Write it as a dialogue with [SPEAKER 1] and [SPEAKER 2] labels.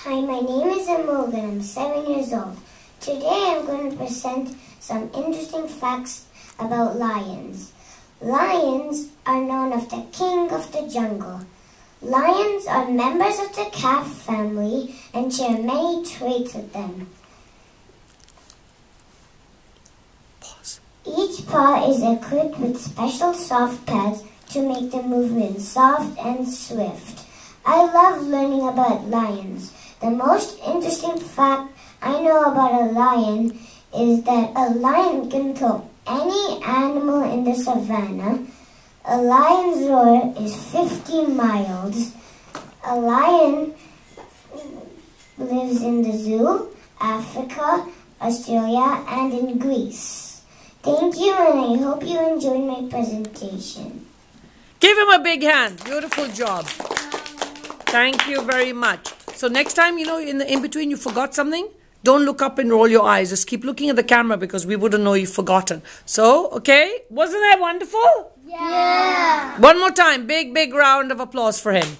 [SPEAKER 1] Hi, my name is Amol and I'm 7 years old. Today I'm going to present some interesting facts about lions. Lions are known as the king of the jungle. Lions are members of the calf family and share many traits with them. Each paw is equipped with special soft pads to make the movement soft and swift. I love learning about lions. The most interesting fact I know about a lion is that a lion can kill any animal in the savannah. A lion's roar is 50 miles. A lion lives in the zoo, Africa, Australia, and in Greece. Thank you, and I hope you enjoyed my presentation.
[SPEAKER 2] Give him a big hand. Beautiful job. Thank you very much. So next time, in between you forgot something, don't look up and roll your eyes. Just keep looking at the camera because we wouldn't know you've forgotten. So, okay? Wasn't that wonderful?
[SPEAKER 1] Yeah.
[SPEAKER 2] One more time. Big, big round of applause for him.